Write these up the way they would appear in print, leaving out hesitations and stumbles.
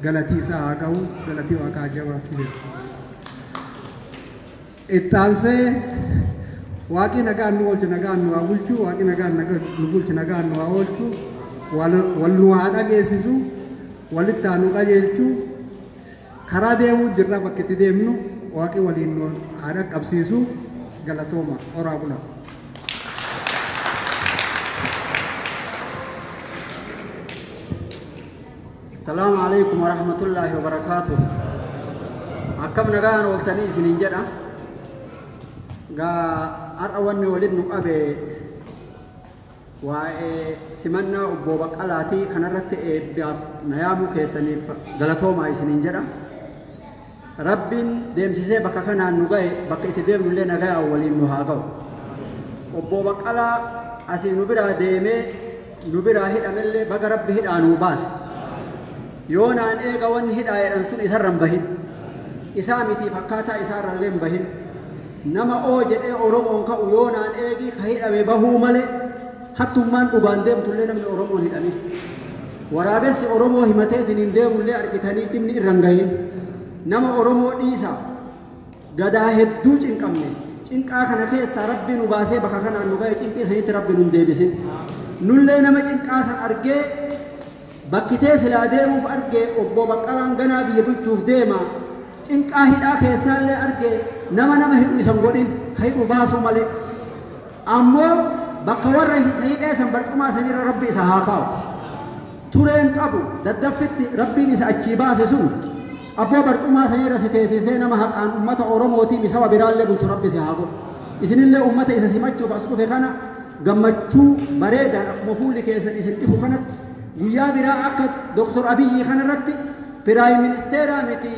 galatii isaa qabu galatii waaqaa jabaatu jira. Ittaanse waaqi nagaan nu oolchu nagaan nu haa bulchu waaqi nagaan nu bulchu nagaan nu haa oolchu wal nu haa dhageessisu walitti haa nu qajeelchu karaa deemuu jirra bakka itti deemnu waaqi waliin nu haa dhaqqabsiisu galatooma oraa bula. السلام عليكم ورحمة الله وبركاته. أكم نجان والتاني سنين جدا. جا أرواني ولد نقابة وسمعنا أبوبك علاتي كنرت بياف نيامو كيسني غلطهم أي سنين جدا. ربين دم سيسه بكاكنا نجاي بكيت دم نلنا نجاي أولين نهاجو. أبوبك على أسي نبرة دمه نبرة هيد أمله بقرب هيد أنو باس. yoonaan eega wanni hidhaayedhan sun isarran bahin isaa miti fakkaataa isaarralleen bahin nama oo jedhee oromoon ka'u yoonaan eegi ka hidhame bahuu male hattummaan dhugaan deemtullee namni oromoon hidhamin waraabessi oromoo himateetiin hin deemullee argitanii dhimni irran gahin nama oromoo dhiisa gadaa hedduu cinqamne cinqaa kana keessaa rabbi nu baasee bakka kanaan nu gahe cinqii sanitti rabbi nun deebisin nullee nama cinqaa san argee bakkitee silaa deemuuf arge obbo Baqqalaan ganaa biyya bulchuuf deema cinqaa hidhaa keessaallee arge nama hidhu isan godhin ka hidhu baasu malee ammoo bakka warra hidhee san barcumaa sanirra rabbi isa haa kaa'u tureen qabu daddaffitti rabbiin isa achii baase sun abboo barcumaa sanirra si teessisee nama haqaan ummata oromootiif saba biraallee bulchu rabbi si haa godhu isinillee ummata isa simachuuf as dhufe kana gammachuu bareedaan akkuma fuulli keessan isin dhifu kanatti guyyaa biraa akka Dr. Abiyyi kanarratti Piraayim Ministeeraa miti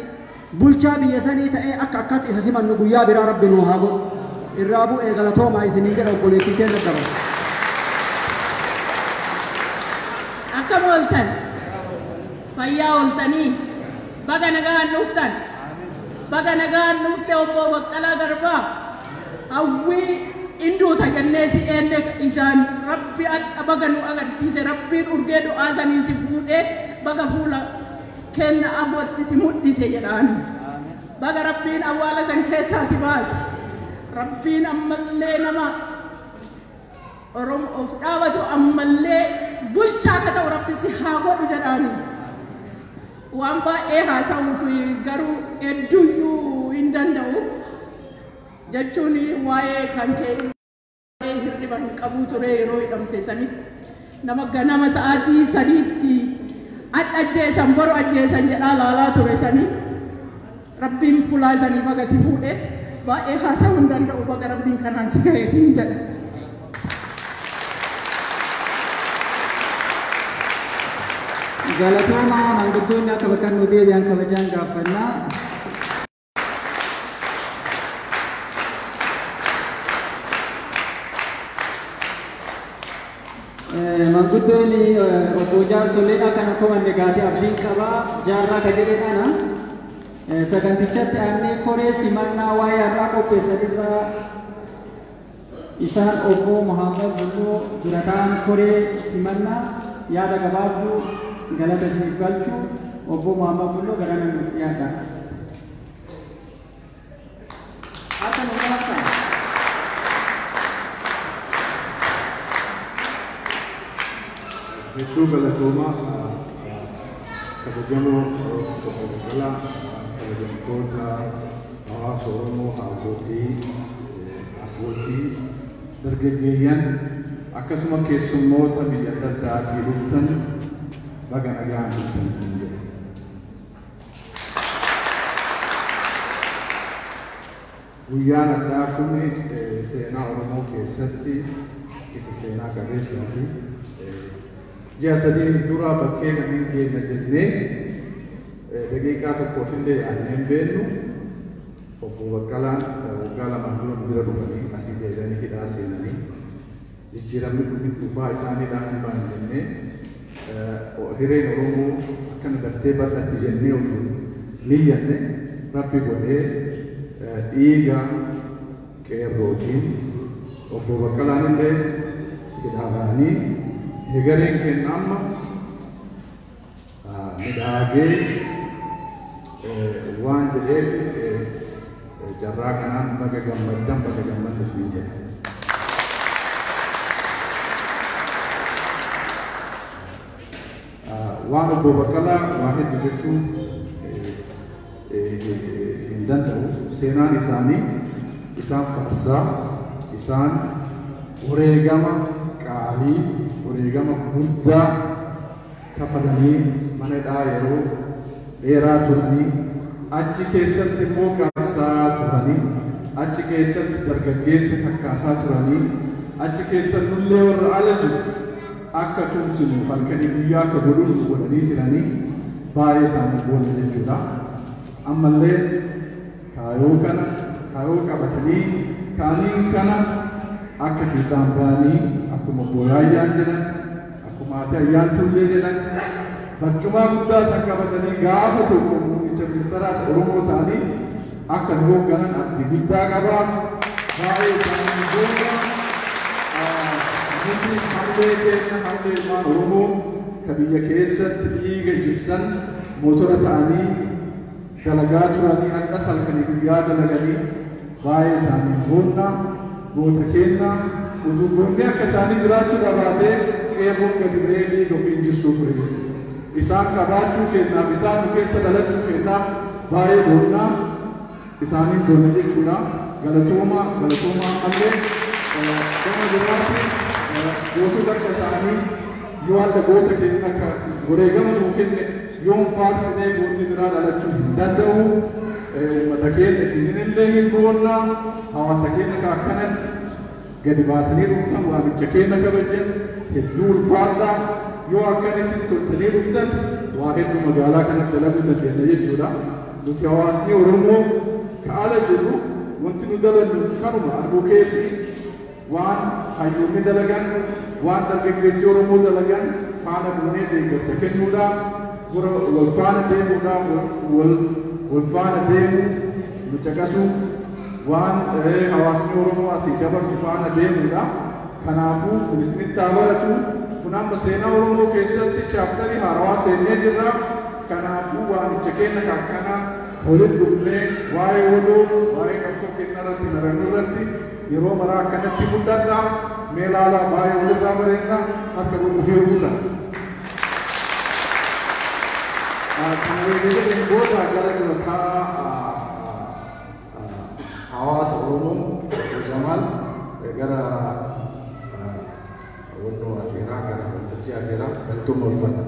bulchaa biyya sanii ta'ee akka akkatti isa simannu guyyaa biraa rabbi nu haa godhu irraa bu'ee galatoomaa isinii jedha obboleettii keenya dabalu. Akkam ooltan fayyaa ooltanii baga nagaan dhuftan baga nagaan dhufte obbo Baqqalaa Garbaa hawwii induu tajannee si eenne ijaan rabbi baga nu agarsiise rabbiin urgee du'aa sanii si fuudhee baga fuula kenna abootti si mudhise jedhaan baga rabbiin awwaala san keessaa si baase rabbiin ammallee nama oromoof dhaabatu ammallee bulchaa ka ta'u rabbi si haa godhu jedhaani waan baay'ee haasa'uuf garuu hedduuyyuu hin danda'u jechuun waa'ee kan kee hirriba hin qabu ture yeroo hidhamte sanitti nama ganama sa'aatii sadiitti ajjeesan boru ajjeesan jedhaa laalaa ture sanii rabbiin fulaa sanii baga si fuudhe baay'ee haasa'uu hin danda'u baga rabbiin kanaan si ga'e siin jedha. Galatoma manguddoonni akka bakka nu deebi'an kabajaan gaafannaa. Manguddoonni obbo Jaarsollee kan akkuma negaati abdiin qabaa jaarraa ka jedhedhaana. Sagantichatti aanee koree simannaa waa'ee har'aa qopheessanirraa isaan obbo Muhammad Bulloo dura ta'an koree simannaa yaada gabaabduu galata isiniif galchuu obbo Muhammad Bulloo gara naannootti dhiyaata. Akka nu galattaa. Hedduu galatoomaa kabajamoo galaa kabajamtoota hawaasa Oromoo abbootii dargaggeeyyan akkasuma keessummoota biyya adda addaatii dhuftan baga nagaan dhuftan isin jedha. Guyyaan addaa kun seenaa Oromoo keessatti isa seenaa qabeessaati. Ji'a sadii dura bakkee kanneen keenya jennee daqiiqaa tokkoofillee yaadnee hin beeknu obbo Baqqalaan waggaa lamaan dura bira dhufanii asii deebi'anii hidhaa seenanii jijjiiramni dhufaa isaaniidhaan hin ba'an jennee hireen Oromoo akkana gartee bal'atti jennee niyyanne rabbi godhee dhiiga qeerrootiin obbo Baqqalaan illee hidhaa ba'anii egereen keenya amma midhaagee waan jedheef jarraa kanaan baga gammaddan ni jedha. Waan obbo Baqqalaa waa hedduu jechuun hin danda'u. Seenaan isaanii isaan faarsaa, isaan wareegama qaalii, wareegama guddaa kafalanii mana hidhaa yeroo dheeraa turanii achi keessatti immoo qabsaa turanii achi keessatti dargaggeessa kakkaasaa turanii achi keessatti nullee warra ala jiru akka tumsinuuf halkanii guyyaa akka godhuun godhanii jiranii baay'ee isaanii boona jechuudha. Ammallee kaayoo qabatanii kaaniin kana akka fiixaan ba'anii akkuma booyaayyaan jedhan akkuma ati ayyaantullee jedhan barcumaa guddaa isaan qabatanii gaafa tokko muummicha ministeeraa Oromoo ta'anii akka nu hoogganan abdii guddaa qabaa. Baay'ee isaanii boona nuti hamlee keenya hamlee ilmaan Oromoo ka biyya keessatti dhiiga jissan motora ta'anii dalagaa turanii akka salkanii guyyaa dalaganii baay'ee isaanii boonna goota keenya udugoonni akka isaanii jiraachuu qabaatee qeerroon gadi ba'ee dhiiga ofiin jirsuu ture jechuudha. Isaan qabaachuu kennaaf isaan nu keessa dhalachuu kennaaf baay'ee boonnaa isaanii boonna jechuudha. Galatooma ammallee gama biraatti gootota akka isaanii yoo adda goota keenya akka wareegama nuu kenne yoon faarsinee goonni biraa dhalachuu hin danda'u. Uummata keenya isinillee hin boonnaa hawaasa keenya akkanatti gadi baatanii dhuftan waamicha keenya kabajan hedduu ulfaadhaa. Yoo akkan isin toltanii dhuftan waa hedduu magaalaa kanatti dalaguu dandeenya jechuudha. Nuti hawaasni Oromoo ka ala jirru wanti nu dalannu kanuma advokeesii waan hayyoonni dalagan waan dargaggeessi Oromoo dalagan faana buunee deeggarsa kennuudhaan wal faana deemuudhaan wal faana deemu nu caqasuu waan hawaasni Oromoo asii dabarsu faana deemuudhaan kanaafuu kun isinitti haa baratu. Kun amma seenaa Oromoo keessatti chaaptarii haarawaa seennee jirra. Kanaafuu waamicha keenya akkanaa walitti dhufnee waa'ee waloo waa'ee qabsoo keenya irratti narannu irratti yeroo maraa akkanatti guddadha. Mee laalaa baay'ee walirraa bareedna akka dhufee guuta. Kan waliin booda gara durataa hawaasa Oromoo Jamaal gara wannoo afeeraa gara waltajjii afeeraa galtuma ulfata.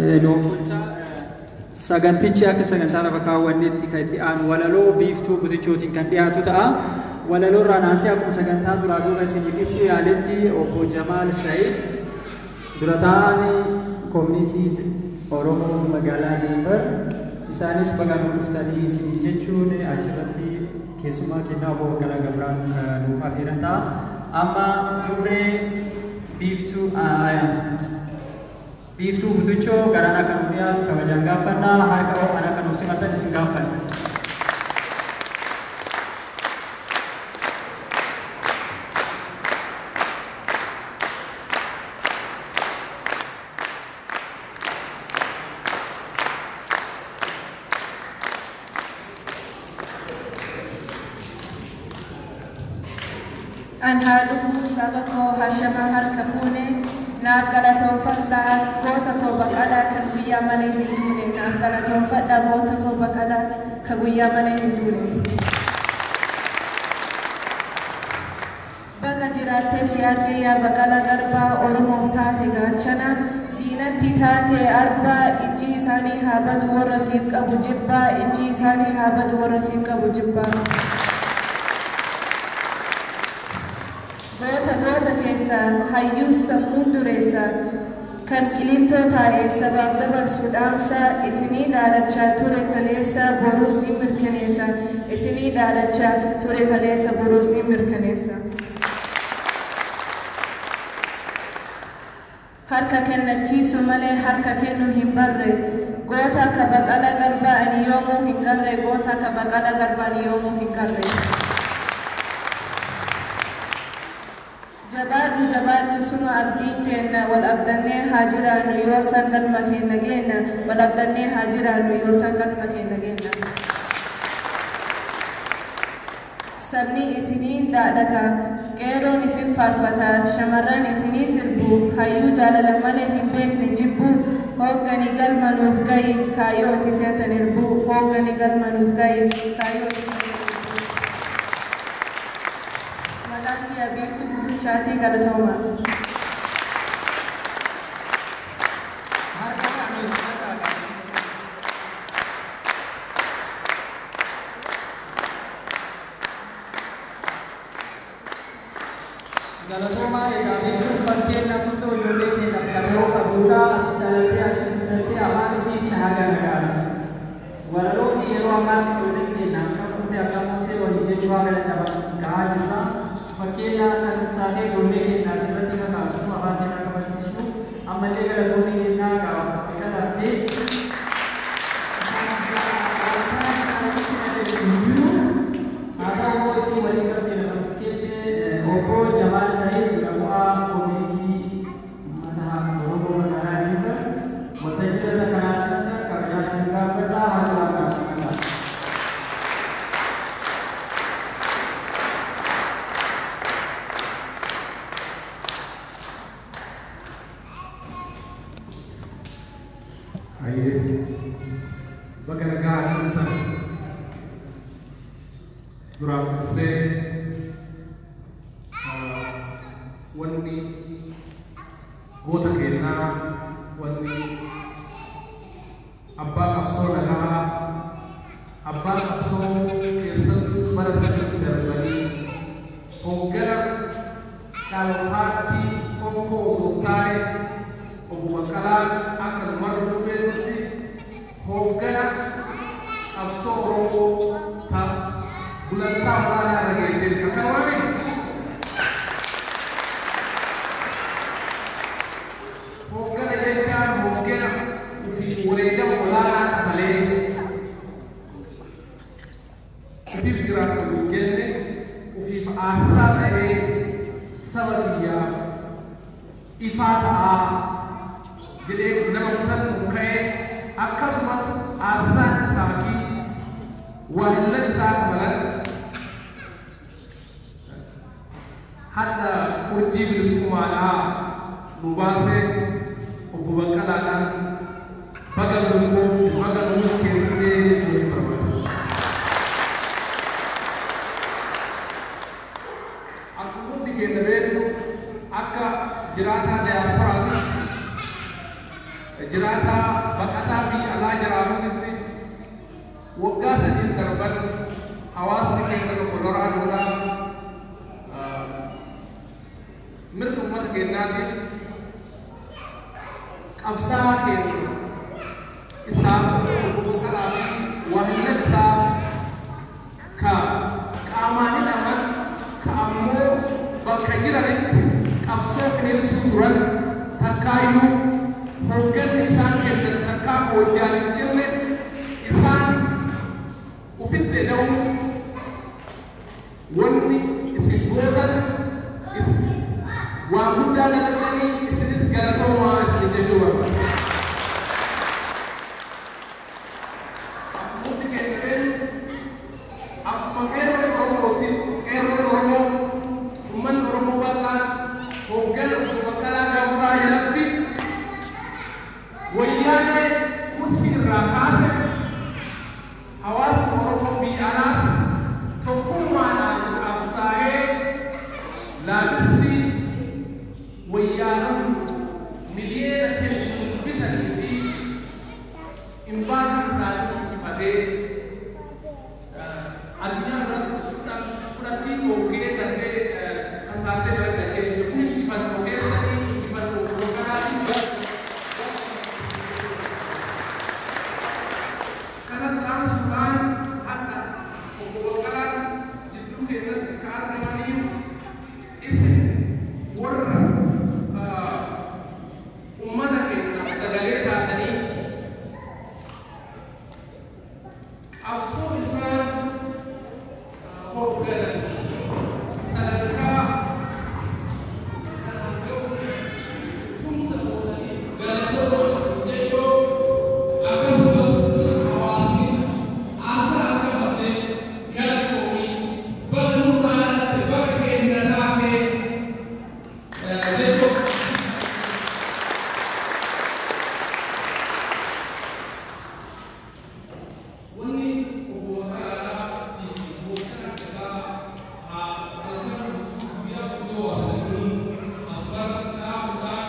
noofulcha sagantichi akka sagantaa lafa kaawwannetti kan itti aanu walaloo biiftuu butichootiin kan dhiyaatu ta'a. Walaloo irraa naasee akkuma sagantaa duraa duuba isiniif ibsu yaaletti obbo Jamaal Sa'iid dura ta'an koominitii Oromoo magaalaa Denver isaanis baga nuu dhuftanii isinii jechuun achirratti keessumaa kennaa obbo Baqqalaa Gabraan nuuf affeeran ta'a. Amma dubree biiftuu butichoo garaan akka nu dhiyaatu kabajaan gaafannaa harka ho'aan akka nuuf simatan isin gaafanna. Anhaduhu sabako hashama harka fuune naaf galatoonfadhaa goota koo Baqqalaa kan guyyaa malee hin duune naaf galatoonfadhaa goota koo Baqqalaa kan guyyaa malee hin duune. Bakka jiraattee si argee yaa Baqqalaa Garbaa Oromoof taate gaachana diinatti taate arbaa ijji isaanii haa badu warra siif qabu jibbaa ijji isaanii haa badu warra siif qabu jibbaa. Goota keessa hayyuu sammuun dureessa kan qilintoo taa'e sabaaf dabarsu dhaamsa isinii dhaadachaa ture kaleessa boruus ni mirkaneessa isinii dhaadachaa ture kaleessa boruus ni mirkaneessa. Harka kennachiisu malee harka kennu hin barre goota akka Baqqalaa Garbaa ani yoomuu hin qarre goota akka Baqqalaa Garbaa ani yoomuu hin qarre. Jabaadhu suma abdiin kenna wal abdannee haa jiraannu yoo san galma keenya geenna wal abdannee haa jiraannu yoo san galma keenya geenna. Sabni isinii dhaadhata qeeroon isin faarfata shamarran isinii sirbu hayyuu jaalala malee hin beekne jibbu hoogganii galma nuuf ga'i kaayyoo itti seetan irbu hoogganii galma nuuf ga'i kaayyoo itti seetan irbu. Maqaan kiyya biiftuu Chati Galatoma. Galatoma egaa biiftuun fakkeenya hundoo ijoollee keenya qaroo qabuudha asii dhalatee asii guddattee afaan ofiitiin haga nagaadha. Walaloonni yeroo ammaa ijoollee keenya akka kuttee akka moottee waliin jechuu haga gahaa jirra. Fakkeenya kan taatee ijoollee keenya asirratti kakaasu afaan keenya akka barsiisnu ammallee galatoonni kennaa gaafa kadhattee haa ta'u immoo isii waliin qabdee lafa kenne obbo Jamaal Sa'iid bu'aa koominitii uummata Oromoo magaalaa Denver waltajjii kanaa sanatti kabajaan isin gaafadhaa harka waaqaa isin gaafadha. Baga nagaan dhuftan duraan dursee wanni goota keenyaa wanni abbaan qabsoo nagaa abbaan qabsoo keessattuu bara sadii darbanii hooggana dhaalpaartii of koosoo taane obbo Baqqalaan akka numarra dhufeetti hooggana qabsoo Oromoo ta gulantaa olaanaa irra geeddeetti akka waame hooggana jechaan hooggana ufii wareegama olaanaa malee ufiif jiraatu hin jenne ufiif aarsaa ta'ee saba kiyyaaf ifaa ta'aa jedhee nama mutannu ka'ee akkasumas aarsaan isaa fi wahillan isaa qabalan hadda urjii bilisummaadhaa nu baasee obbo Baqqalaadhaan baga nuuf baga nuuf keessatee jechuu barbaada. Akkuma hundi keenya beeknu akka jiraataa diyaasporaatti jiraata baqataa biyya alaa jiraatutti waggaa sadiin darban hawaasni keenya tokko loraadhuudhaan mirga uummata keenyaatiif qabsaa keenya isaa kanaa fi waahillan isaa ka qaamaan hidhaman ka ammoo bakka jiranitti qabsoo finiinsuu turan takkaayyuu hoogganni isaan kennan takkaa hojjaan hin cinne isaan ufitti da'uuf wanni isin gootan waan guddaa dalagnanii isinis galatoomaa isin jechuu barbaada. Akkuma kenneen akkuma qeerroo Oromootiin qeerroon Oromoo uummanni Oromoo bal'aan hooggana Baqqalaa Garbaa jalatti wayyaanee kursii irraa kaase hawaasni Oromoo biyya alaatti tokkummaadhaan qabsaa'ee laallisii wayyaanaan miliyeena hedduun bitanii fi imbaasii isaanii injifatee addunyaa biratti fudhatii hoogee darbee kasaasee bira darbee kun injifannoo keessatti injifannoo hoogganaa kanattaan suuraan hadda obbo Baqqalaan jidduu keessatti ka argamaniif isin warra ummata keenya sagalee taatanii qabsoo isaan hoogganan sadarkaa kanaan ga'uuf tumsa oolanii galatoomaa jechuu akkasumas hawaasni aasaa akka battee galatoomii bakka nurraa alaatti bakka keenya taatee jechuu wanni obbo Baqqalaa fi hoogganaa isaa haa halkan guyyaa guyyoo argamuun asbaara dhaabuudhaan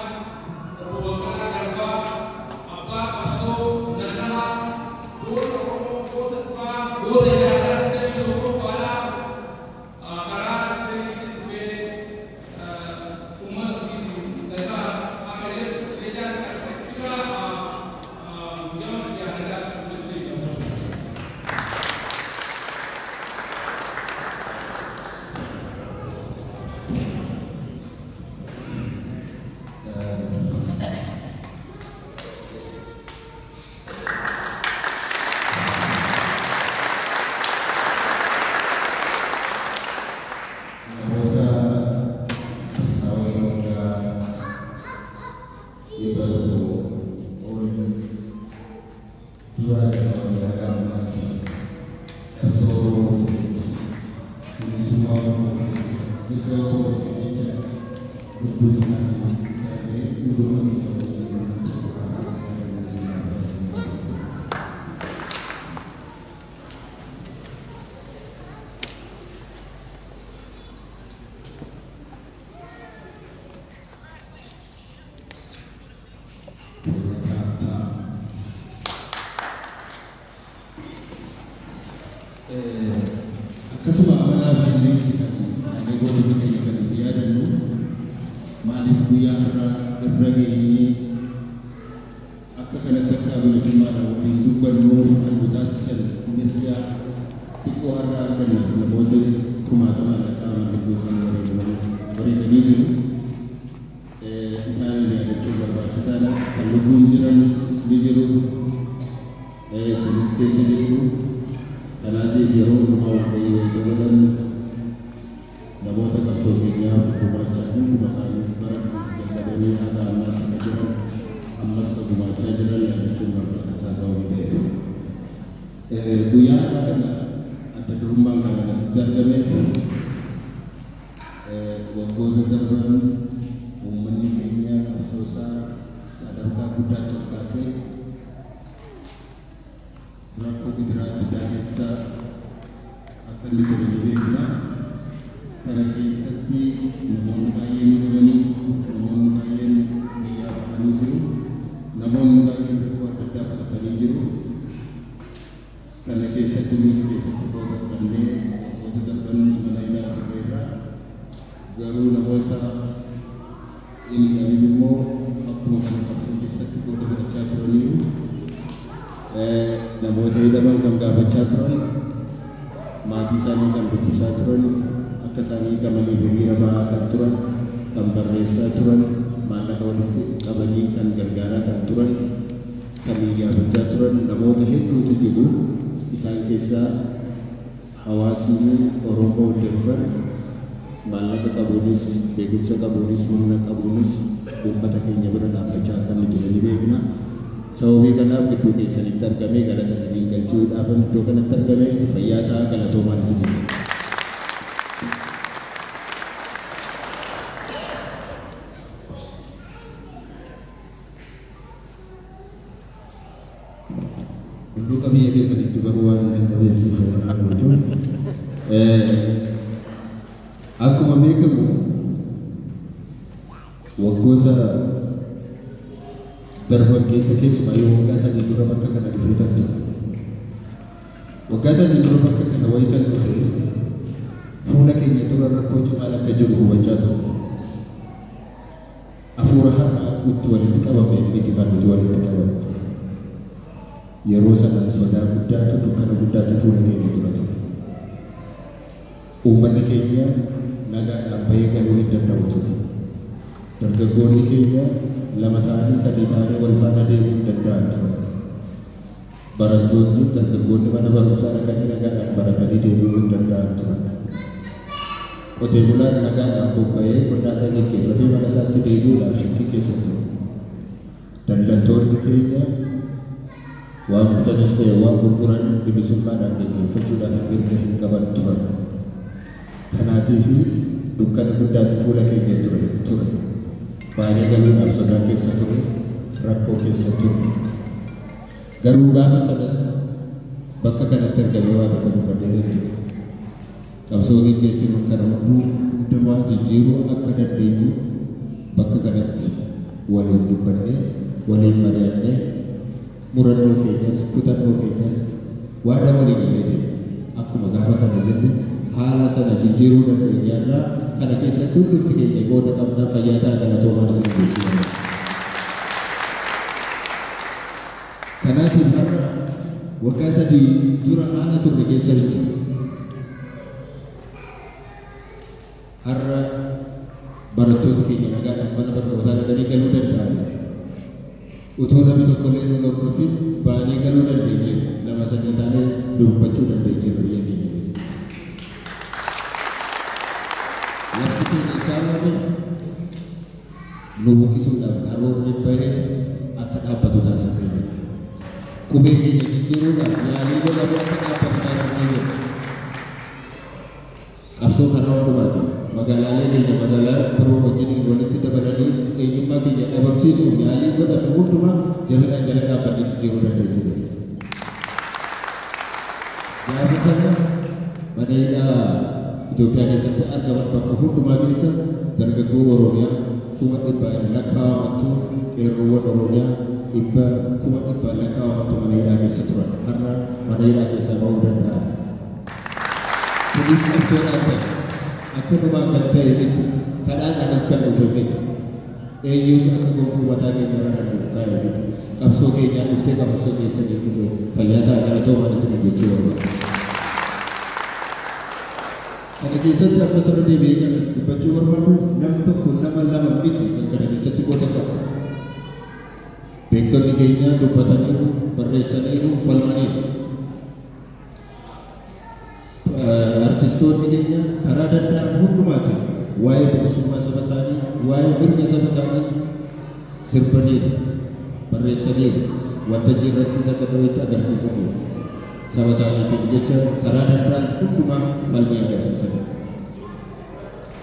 obbo Baqqalaa Garbaa abbaa qabsoo nagaa goota Oromoo goota dhugaa goota jaalalaa namni tokko faalaa karaa itti dhufee uummata ofiitiin nagaa akka jedhu ejaan argachuudhaa guyyaa guyyaa nagaa hojjetee gammadu. Namoota qabsaa'ota dhibba tokko ol dura gammatti qabsoo Oromootti bilisummaa Oromootti mirga Oromootti jecha lubbuu isaanii darbee dhugoomanii akkasuma amalaa jennee miti kan goota keenya kan nuti yaadannu maaliif guyyaa irra geenyee akka kanatti akka bilisummaadhaan waliin dubbannuuf kan nu taasisan mirga xiqqoo har'aa arganneef namoota kumaatamaan lakkaa'aman lubbuu isaanii wareeganii jiru. Isaan yaadachuun barbaachisaadha. Kan lubbuun jiranis ni jiru. Isinis keessa jirtu. Kanaatiif yeroo hundumaa waaqayyo wayita godhan namoota qabsoo keenyaaf gumaachaa hunduma isaanii bara kanatti jalqabanii haga ammaatti kan jiran ammas kan gumaachaa jiran yaadachuun barbaachisaa sababa ta'eef. Guyyaa har'aa kana adda durummaan kan asitti argame waggoota darban uummanni keenya qabsoo isaa sadarkaa guddaatti ol kaasee rakkoo gidiraa addaa keessa akka inni ture ni beekna. Kana keessatti namoonni baay'een dhumanii namoonni baay'een biyyaa bahanii jiru. Namoonni Ilmi immoo akkuma kan qabsoo keessatti qooda fudhachaa turaniiru namoota hidhaman kan gaafachaa turan maatii isaanii kan dubbisaa turan akka isaanii hiikamanii hiriira ba'aa kan turan kan barreessaa turan maallaqa walitti qabanii kan gargaaraa kan turan kan gaafachaa turan namoota hedduutu jiru. Isaan keessaa hawaasni Oromoo Denver maallaqa qabuunis beekumsa qabuunis humna qabuunis uummata keenya bira dhaabbachaa akka inni jiru ni beekna. Sababii kanaaf gidduu keessanitti argamee galata isiniin galchuudhaaf iddoo kanatti argamee fayyaa ta'aa galatoomaan isiniin. Hunduu qabiyyee keessanitti baruu waan hin danda'eef akkuma beekamu waggoota darban keessa keessumaa yoo waggaa sadii dura bakka kana dhufeetan ture. Waggaa sadii dura bakka kana wayitan dhufee fuula keenya dura rakkoo cimaan akka jiru hubachaa ture. Hafuura har'a itti walitti qabame miti kan nuti walitti qabame. Yeroo sana sodaa guddaatu dukkana guddaatu fuula keenya dura ture. Uummanni keenya nagaadhaan bahee galuu hin danda'u ture. Dargaggoonni keenya lama ta'anii sadii ta'anii wal faana deemuu hin danda'an ture. Barattoonni dargaggoonni mana barumsaa dhaqanii nagaadhaan baratanii deemuu hin danda'an ture. Qotee bulaan nagaadhaan bobba'ee qonnaa isaa gaggeeffatee mana isaatti deebi'uudhaaf shakkii keessa ture. Daldaltoonni keenya waan bitanis ta'e waan gurguran bilisummaadhaan gaggeeffachuudhaaf mirga hin qaban turan. Kanaatiif dukkana guddaatu fuula keenya ture. Baay'ee galuudhaaf sodaa keessa ture, rakkoo keessa ture. Garuu gaafa sanas bakka kanatti argamee waa tokko dubbadhee jiru. Qabsoo gaggeessinu kana hundumaa jijjiiruu akka dandeenyu bakka kanatti waliin dubbannee, waliin mari'annee murannoo keenyas, kutannoo keenyas waadaa walii galee deemu. Akkuma gaafa sana jenne haala sana jijjiiruu dandeenyaarraa kana keessatti hundumti keenya qooda qabnaa fayyaa ta'aa galatoomaan isin beeksifama. Kanaatiif har'a waggaa sadii dura haala turre keessa hin jiru. Har'a barattoota keenya nagaadhaan mana barnootaa dhaqanii galuu danda'an. Utuu namni tokko illee nu hordofin baanee galuu dandeenyeera. Nama sadii taanee dubbachuu dandeenyeera biyya keenya keessa. Lafti keenya isaan waliin nu buqqisuudhaaf karoorri bahee akka dhaabbatu taasifamee jira. Qubee keenya jijjiiruudhaaf yaalii godhamu akka dhaabbatu taasifamee jira. Qabsoo karaa hundumaati. Magaalaalee keenya magaalaa biroo wajjin walitti dabalanii eenyummaa keenya dhabamsiisuuf yaalii godhamu hundumaa jabinaan jala dhaabbannee jijjiiruu dandeenyu jira. Gaafa sana mana hidhaa Itoophiyaa keessatti argaman bakka hundumaa keessa dargaggoo Oromiyaa 100,000 lakkaa'amantu qeerroowwan Oromiyaa 100,000 lakkaa'amantu mana hidhaa keessa turan. Har'a mana hidhaa keessaa ba'uu danda'an. Kunis qabsoodhaan ta'e. Akkanumaan kan ta'e miti kadhaadhaanis kan dhufe miti eenyus akka gonfuu mataa keenya irra kan dhufu kaa'e miti qabsoo keenyaan dhuftee qabsoo keessanii dhufe fayyaa ta'aa galatoomaan isin jechuu barbaada. Kana keessatti amma sirna deebi'ee kan dubbachuu barbaadu namni tokko nama lama miti kan kana keessatti qooda qaba. Beektonni keenya dubbataniiru, barreessaniiru, falmaniiru. Artistoonni keenya karaa danda'an hundumaatiin waa'ee bilisummaa saba isaanii, waa'ee mirga saba isaanii sirbaniiru, barreessaniiru, waltajjii irratti akka ta'etti agarsiisaniiru. Saba isaaniitiif jecha karaa danda'an hundumaa falmii agarsiisaniiru.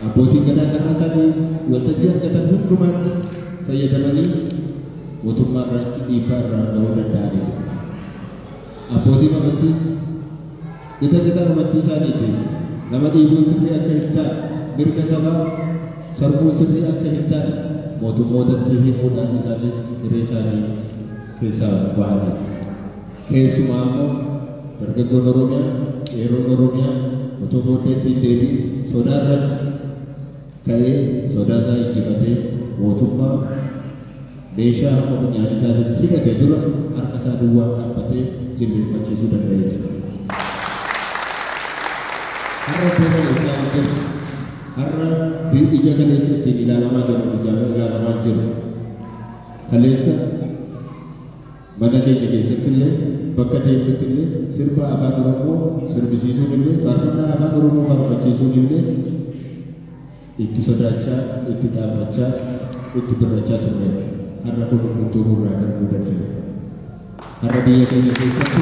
Abbootiin gadaa karaa isaanii waltajjii argatan hundumaatti fayyadamanii mootummaa irratti dhiibbaa irraa gahuu danda'aniiru. Abbootiin amantiis Kita amantii isaaniitiin nama dhiibuun sirrii akka hin taane mirga sabaa sarbuun sirrii akka hin taane mootummootatti himuudhaan isaanis hiree isaanii keessaa bahanii. Keessumaa immoo dargaggoon Oromiyaa, qeerroon Oromiyaa otoo booddeetti hin deebiin sodaa irratti ka'ee sodaa isaa injifatee mootummaa mootummaa meeshaa hamma funyaan isaatti hidhate dura harka isaa duwwaa dhaabbatee jilbeeffachiisuu danda'ee jira. Har'a toora isaa jiru. Har'a ija kaleessa ittiin ilaalamaa jiru. Kaleessa mana keenya keessatti illee bakka deemnutti illee sirba afaan Oromoo sirbisiisuun illee faarfannaa afaan Oromoo faarfachiisuun illee itti sodaachaa, itti dhaabbachaa, itti birrachaa turre. Har'a kun hundumtuu irraa darbuu dandeenya. Har'a biyya keenya keessatti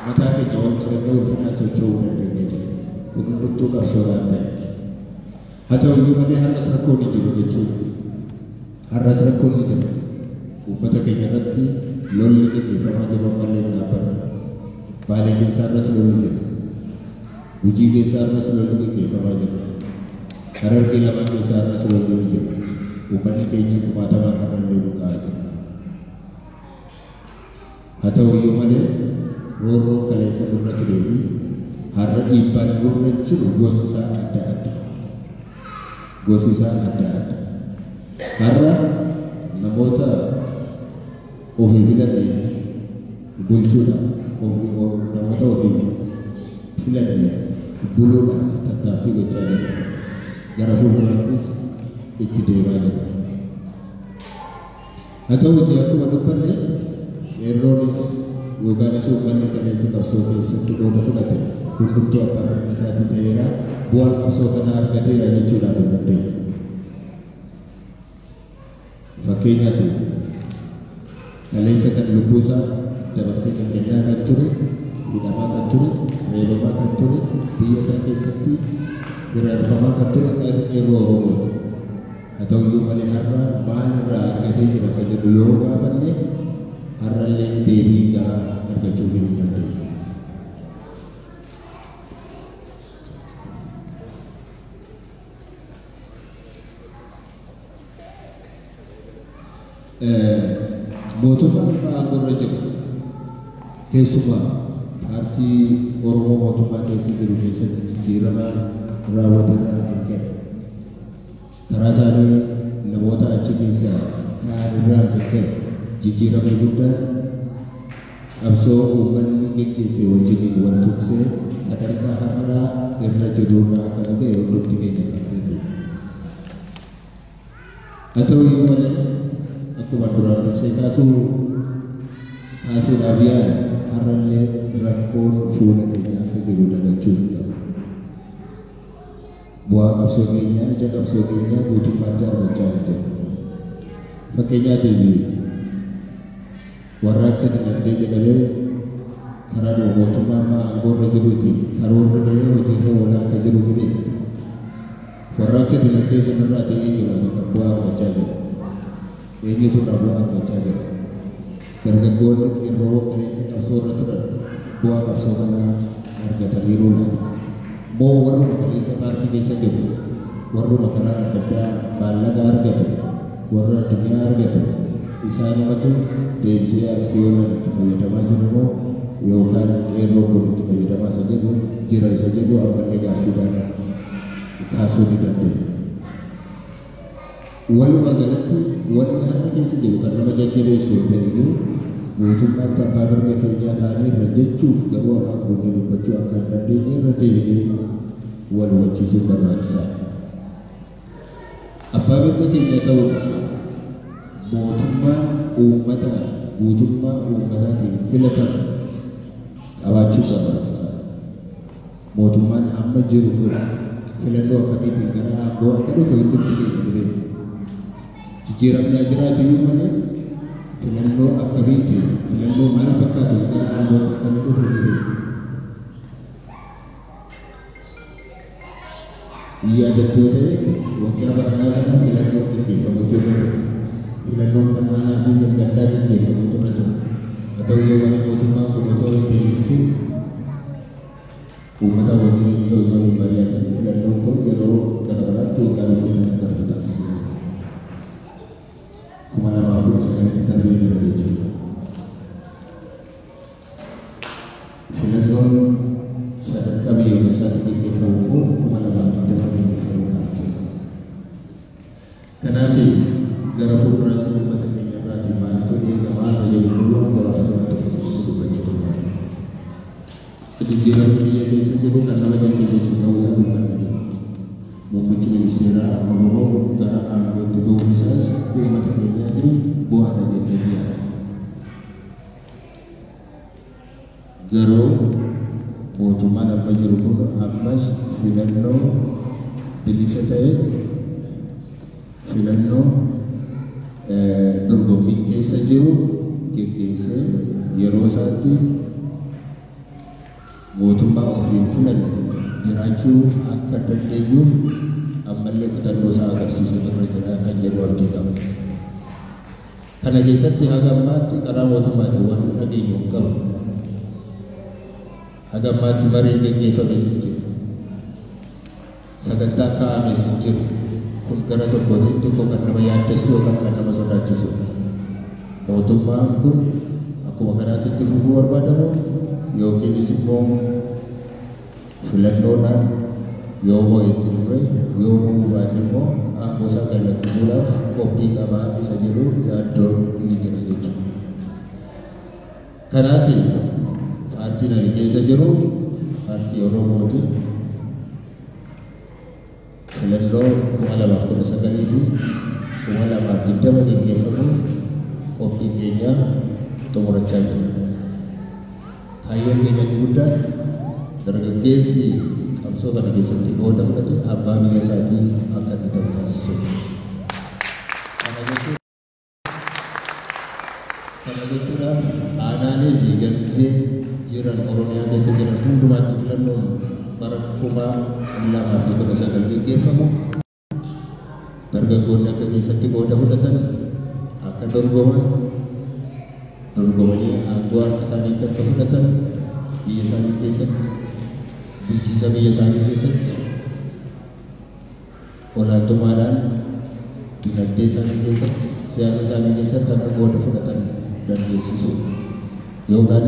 mataa keenya wal qabannee ulfinaan socho'uu dandeenya jira. Kun hundumtuu qabsoodhaan ta'e. Haa ta'u iyyuu malee har'as rakkoon hin jiru jechuudha. Har'as rakkoon ni jira. Uummata keenya irratti lolli gaggeeffamaa jiru malee dhaabbata. Baalee keessa har'as lolli jira. Gujii keessa har'as lolli gaggeeffamaa jira. Harargee lamaan keessa har'as lolli ni jira. Uummanni keenya kumaatamaan har'allee buqqa'aa jira. Haa ta'u iyyuu malee roorroo kaleessa nurra turee fi har'a dhiibbaan nurra jiru gosi isaa adda adda. Gosi isaa adda adda. Har'a namoota ofii filannee bulchuudhaaf namoota ofii filannee buluudhaaf tattaaffii gochaa jira. Gara fuulduraattis itti deemaa jira. Haa ta'uuti akkuma dubbanne qeerroonis yookaanis uummanni kaleessa qabsoo keessatti qooda fudhate hundumtuu abbaan isaatii ta'eera bu'aan qabsoo kanaa argateera jechuudhaan hin dandeenya. Fakkeenyaaf kaleessa kan lubbuu isaa dabarsee kan kennaa kan ture, hidhamaa kan ture, reebamaa kan ture, biyya isaa keessatti hiraarfamaa kan ture akka qeerroo Oromooti. Haa ta'u iyyuu malee har'a maal irraa argatee jira isa jedhu yoo gaafanne har'allee deebii gahaa argachuu hin dandeenye. Mootummaan aangorra jiru keessumaa paartii Oromoo mootummaa keessa jiru keessatti jijjiirama raawwateerraa kan ka'e karaa isaanii namoota achi keessaa kaan irraa kan ka'e jijjiirama guddaa qabsoo uummanni geggeesse wajjiniin wal tuqsee sadarkaa har'aa irra jirurraa kan ga'e hundumti keenya kan danda'u. Haa ta'u iyyuu malee akkuma duraan dursee kaasuudhaaf yaala har'allee rakkoon fuula keenya akka jiru dagachuu hin qabu. Bu'aa qabsoo keenyaa ija qabsoo keenyaa guutummaatti argachaa hin jiru. Fakkeenyaatiif warraaqsa dinagdee jedhamee karaa mootummaa ammaa aangoorra jiruuti karoorri galee hojiirra oolaa akka jiru ni beektu. Warraaqsa dinagdee sanarraa ta'ee jiraatu kan bu'aa argachaa jiru. Eenyutu irraa bu'aa argachaa jira. Dargaggoonni qeerroo kaleessa qabsoo irra turan bu'aa qabsoo kanaa argataniiru laata. Moo warruma kaleessa paartii keessa jiru warruma karaa adda addaa maallaqa argatu warra addunyaa argatu isaanimatu deebisee aksiyoonaan itti fayyadamaa jiru moo yookaan qeerroo kun itti fayyadamaa isa jedhu jira isa jedhu ammallee gaaffiidhaan kaasuu ni dandeenya. Walumaa galatti wanni har'a keessa jiru kan nama jajjabeessu hin ta'iniyyuu mootummaatti abbaa mirga keenyaa ta'anii irra jechuuf garuu afaan guutuu dubbachuu akka hin dandeenye irra deebinee wal hubachiisuun barbaachisaadha. Abbaa mirga keenya ta'uudhaaf mootummaan uummataa guutummaa uummataatiin filatamu qabaachuu barbaachisaadha. Mootummaan amma jiru kun filannoo akkamiitiin gara aangoo akka dhufe hundumti keenya jireenya. Jijjiiramni jiraatu iyyuu malee filannoo akkamiitiin filannoo maal fakkaatu gara aangoo akka dhufe ni beeku. Yaadattoota waggaa baranaa kana filannoo gaggeeffamuutu irra ture. Filannoon kan aanaa fi kan gaddaa gaggeeffamuutu irra ture. Haa ta'u iyyuu malee mootummaan kun otoo hin beeksisin uummata wajjin osoo hin mari'atin filannoon kun yeroo gara biraatti waggaa dhufuutu kan darbu taasisa. Kuma lamaaf kudha sagalitti darbee jira jechuudha. Filannoon sadarkaa biyyoolessaatti gaggeeffamu kun kuma lamaaf digdama gaggeeffamuudhaaf jira. Kanaatiif gara fuulduraatti uummata keenya irraatii maaltu eegamaa isa jedhu duwwaa gabaasa waan tokko isinitti dubbachuu barbaada. Jijjiiramni biyya keessa jiru kan nama jajjabeessu ta'uu isaa dubbanna jiru. Muummichi ministeeraa Oromoo gara aangootti ba'uun isaas uummata keenyaatiif bu'aadha jennee yaadna. Garuu mootummaan amma jiru kun ammas filannoo bilisa ta'e filannoo dorgommii keessa jiru geggeessee yeroo isaatti mootummaa ofiin filanne jiraachuu akka dandeenyuuf ammallee kutannoo isaa agarsiisuu irra jira kan jedhu abdii qaba. Kana keessatti haga ammaatti karaa mootummaatiin waan dhageenyu hin qabu. Haga ammaatti mariin gaggeeffamee hin jiru. Sagantaa kaa'amee hin jiru. Kun gara tokkootiin tokko kan nama yaaddessu yookaan kan nama sodaachisudha. Mootummaan kun akkuma kanaatti itti fufuu barbaadamu yookiinis immoo filannoodhaan yoo moo itti fufe yoo moo baate immoo aangoo isaa gallakkisuudhaaf qophii qabaa isa jedhu yaaddoon ni jira jechuudha. Kanaatiif paartiin ani keessa jiru paartii Oromooti. Filannoo 2019 fi 2020 gaggeeffamuuf qophii keenya xumurachaa jiru. Kaayyoon keenya inni guddaan dargaggeessi qabsoo kana keessatti qooda fudhate abbaa biyya isaatii akka inni ta'u taasisudha. Kana jechuudhaaf aanaalee fi gandeen jiran Oromiyaa keessa jiran hundumaatti filannoon bara 2019 gaggeeffamu dargaggoonni akka keessatti qooda fudhatan akka dorgomanii aangoo harka isaaniitti akka fudhatan biyya isaanii keessatti bulchiinsa biyya isaanii keessatti olaantummaadhaan dinagdee isaanii keessatti siyaasa isaanii keessatti akka qooda fudhatan dandeessisu yookaan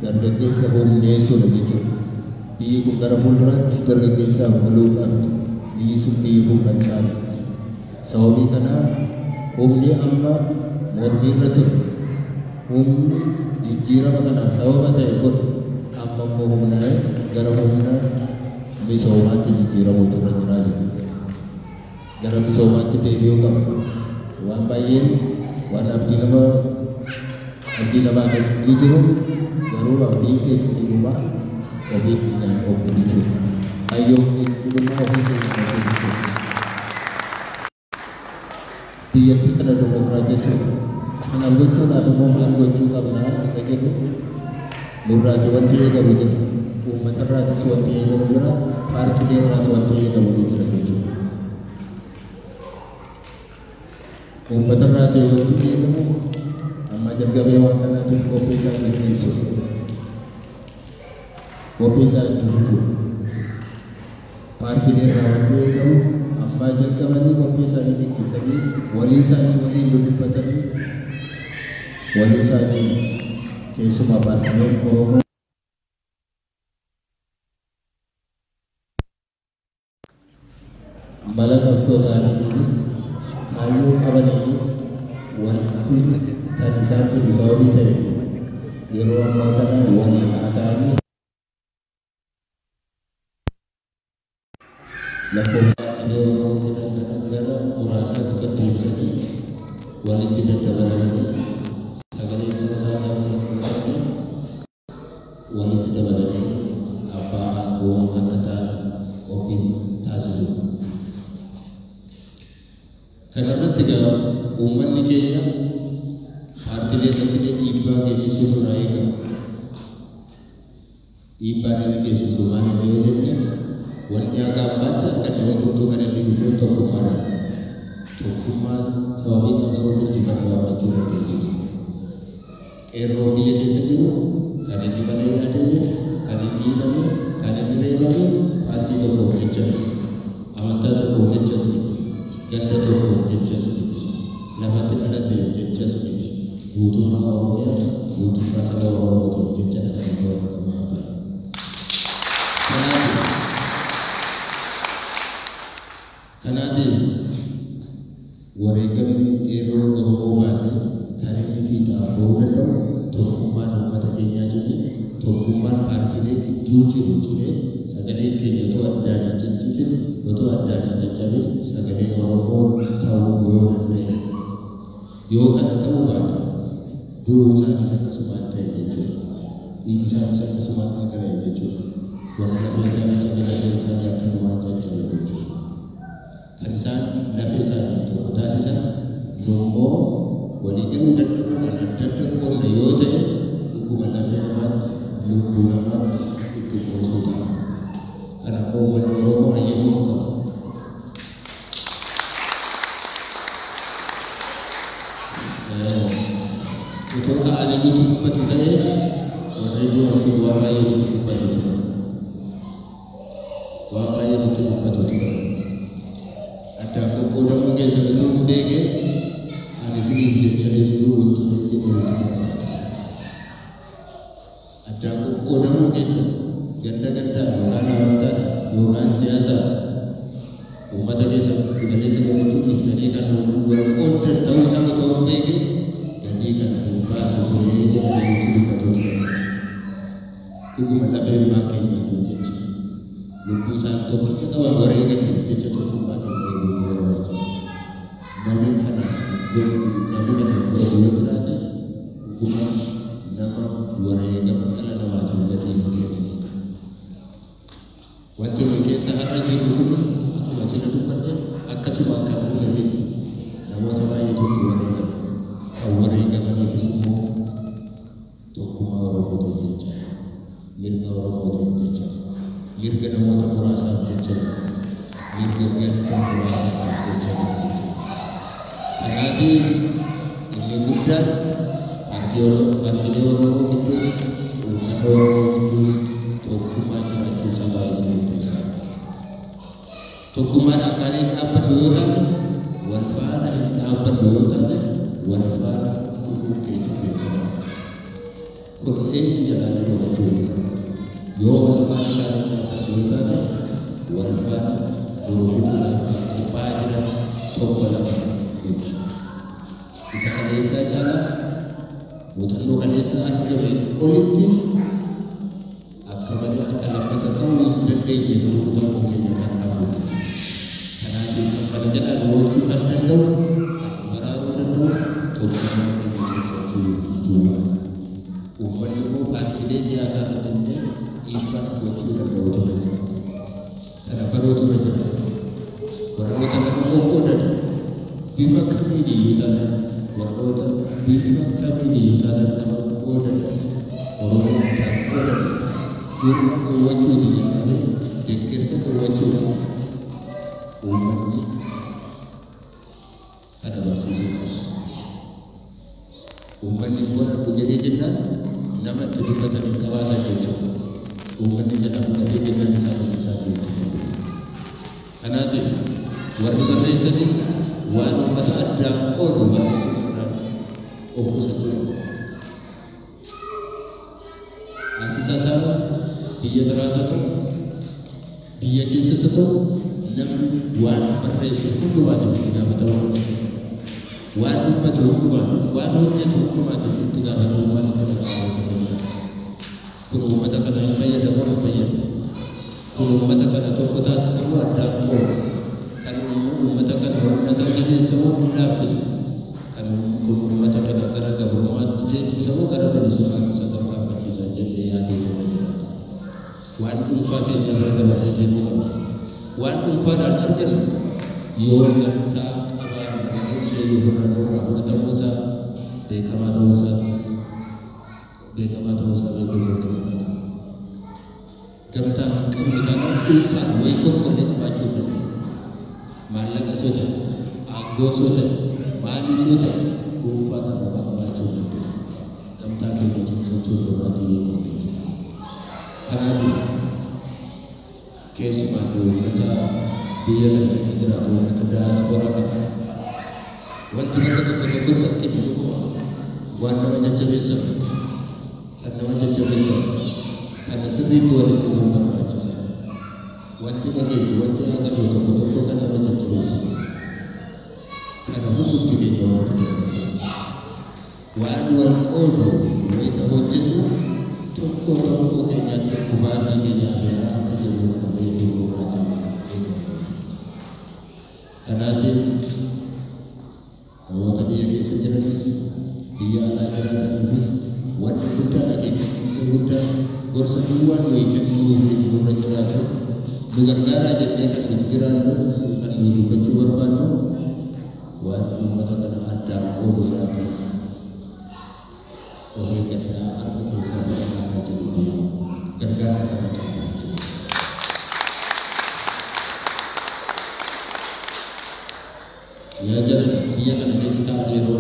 dargaggeessa humneessuudha jechuudha. Biyyi kun gara fuulduraatti dargaggeessaaf buluu qabdi. Biyyi sun biyyi kun kan isaaniiti. Sababii kanaaf humni amma mormii irra ture. Humni jijjiirama kanaaf sababa ta'e kun amma immoo humnaan gara humna misoomaatti jijjiiramuutu irra jiraa jiru. Gara misoomaatti deebi'uu qaba. Waan baay'een waan abdii namaa ni jiru garuu abdiin keenya dhugumaa ofii keenyaan of bulchuudha. Hayyoon keenya dhugumaa ofii keenyaan of bulchuudha. Biyyattii kana dimokiraatessuudha. Kana gochuudhaaf immoo maal gochuu qabnaa isa jedhu nurraati wanti eegamu jira. Uummatarraatis wanti eegamu jira. Paartiilee irraas wanti eegamu ni jira jechuudha. Uummatarraati wanti eegamu amma jalqabee waan kanaatiif qophii isaa gaggeessuudha. Qophii isaa itti fufuudha. Paartiilee irraa wanti eegamu amma jalqabanii qophii isaanii gaggeessanii walii isaanii waliin dubbatanii walii isaanii keessumaa paartiileen Oromoo mala qabsoo isaaniitiinis kaayyoo qabaniinis wanti kan isaan jiru sababii ta'e yeroo ammaa kana waliin haasa'anii lakkoofsaalee gara muraasaatti gad deebisanii walitti daddabalanii sagalee saba isaanii walitti dabalanii abbaa aangoo akka ta'an qophii taasisu. Kanarratti egaa uummanni keenya paartiilee irratti dhiibbaa geessisuu irraa eegama. Dhiibbaa inni geessisu maal inni yoo jenne wanti akka ammaatti akka namootuu kan inni dhufee tokkummaadha. Tokkummaan sababii qabsoo injifannoo argachuu dandeenyuuti. Qeerroo biyya keessa jiru kan inni mana hidhatee kan inni hidhame kan inni reebame paartii tokkoof jecha miti. Amantaa tokkoof jechas miti. Ganda tokkoof jechas miti. Lafatti dhalate jechas miti. Guutummaa Oromiyaa guutummaa saba Oromootiif jecha dhalate Oromoo qaba. Kanaatiif wareegamni qeerroo Oromoo baase kan inni fiixaan bahuu danda'u tokkummaan uummata keenyaa cimee tokkummaan paartiilee gidduu jiru cimee sagaleen keenya otoo addaan hin ciccitin otoo addaan hin caccabin sagalee Oromoo ta'uu yoo danda'e yoo kana ta'uu baate du'uun isaaniis akkasumaan ta'e jechuudha. Dhiigni isaaniis akkasumaan dhaga'e jechuudha. Warra lafee isaanii cabee lafee isaanii akkanumaan caccabe jechuudha. Kan isaan lafee isaanii tokko taasisan immoo walii galuu danda'u kan adda adda qoodne yoo ta'e dhuguma lafee namaatti lubbuu namaatti itti qoosuu ta'a. Kanaafuu wanni Oromoo hayyamuu qabu. Utoo ka'anii nuti ummatu ta'ee warri du'an sun waa baay'ee nuti ummatu ture. Waa baay'ee nuti ummatu ture. Addaan qoqqoodamuu keessa utuu hin beekne ani isiniif jecha hedduu itti ummatu. Addaan qoqqoodamuu keessa ganda gandaan yookaan amantaan yookaan siyaasaan uummata keessa galeessa galuutu iftanii kan wal qooddan ta'uu isaa otoo hin beekne gatii kana hin baasu turee jedhamee dubbatu ture. Dhuguma lafee ilmaa keenyaatu jecha lubbuu isaan tokkicha qaban wareegamuuf jecha tokkummaa keenya eeguu barbaachisa. Namni kana godhu yoo jiraate dhuguma nama wareegama dhala namaatiif gatii hin kennu. Wanti nuyi keessa har'a jirru kun akkuma sina dubbadhe akkasuma akka dhufametti namoota baay'eetu itti wareegama. Kan wareegamaniifis immoo tokkummaa Oromootiif jecha, mirga Oromootiif jecha, mirga namoota muraasaaf jecha, mirga ganda muraasaaf jecha. Kanaatiif inni guddaan paartiilee Oromoo gidduus, uummata Oromoo gidduus tokkummaa jiraachuu isaa baay'ee murteessaadha. Tokkummaadhaan kan hin dhaabbannu yoo taane, wal faana hin dhaabbannu yoo taane, wal faana dhufuu keenya beekama. Kun eenyu jalaa hubachuu beekama. Yoo wal faana kan hin dhaabbannu yoo taane, wal faana dhufuudhaan qophaa jiran tokko lama jechuudha. Isa kaleessaa caalaa muuxannoo kaleessaa argame olitti akka malee akka lammata ta'uu hin dandeenye ta'uu keenya kan dhabu. Kanaatiif kan kana jedhan hubachuu kan danda'u kan baraaruu danda'u tokkummaa keenya keessattuu duuba. Uummanni immoo paartiilee siyaasaa irratti illee dhiibbaa gochuu danda'u ture jira. Kana baruu ture jira. Warroota nama qoqqoodan bifa kamiin iyyuu taane warroota bifa kamiin iyyuu taane nama qoodan Oromoo ta'an qoodan gurra qowwachuuti jedhamee deeggarsa qowwachuudha. Uummanni kana barsiisuu. Uummanni godhadhu jedhee jennaan nama itti dubbatan hin qabaatan jechuudha. Uummanni jedhamu dhabee jennaan isaa beektu. Kanaatiif warri barreessanis waan uummata addaan qoodu barreessuudhaan of qusatu. Asisa ta'u biyya biraas haa ta'u biyya keessas haa ta'u namni waan barreessu hundumaatiif itti gaafatamuu waan dubbatu hundumaatiif waan hojjetu hundumaatiif itti gaafatamummaan itti dhaga'amuu. Kun uummata kana hin fayyadamu hin fayyadu. Kun uummata kana tokko taasisamu addaan qoodu. Kan uummata kana humna isaa jabeessamu hin laaffisu. Kan uummata kana gara gabrummaatti deemsisamu gara bilisummaatti isa tarkaanfachiisa jennee yaaduu dandeenya. Waan dhuunfaa keenya irra dabalatee jennuu qabna. Waan dhuunfaadhaan argannu yoo gamtaa qabaannu ishee yoo fudhannu fudhatamuu isaa beekamaa ta'uu isaa beekuu dandeenya. Gamtaa hin qabne kana dhuunfaan wayii tokko illee qabaachuu dandeenya. Maallaqa soota, aangoo soota, maalii soota dhuunfaan irraa qabaachuu dandeenya. Gamtaa keenya cimsachuu barbaachisaa jechuudha. Kanaatiif keessumaatti uummata biyya kana keessa jiraatu uummata daaspooraa kana wanti nama tokko tokkotti akka jiru waan nama jajjabeessan kan nama jajjabeessan kana sirriitti walitti hubuu barbaachisa. Wanti dhageessu wanti agarru tokko tokko kan nama jajjabeessu kana waan wal qoodu wayita hojjetu tokko tokko keenyatti kufaatii keenyaa akka jiru kana beekuu gurraacha kanaatiif namoota biyya keessa jiranis biyya alaa jiraatanis wanti guddaan akeekkachiisa guddaa gorsa duwwaan wayitanii fi gurra jiraatu nu gargaaraa jennee kan nuti jiraannu kan nuyi dubbachuu barbaannu waan uummata kana addaan qooduudhaan of eeggannaa harka keessaa godhamaa jiru gargaarsa kana qabnaa jiru. Yaa jara biyya kana keessa taa'anii yeroo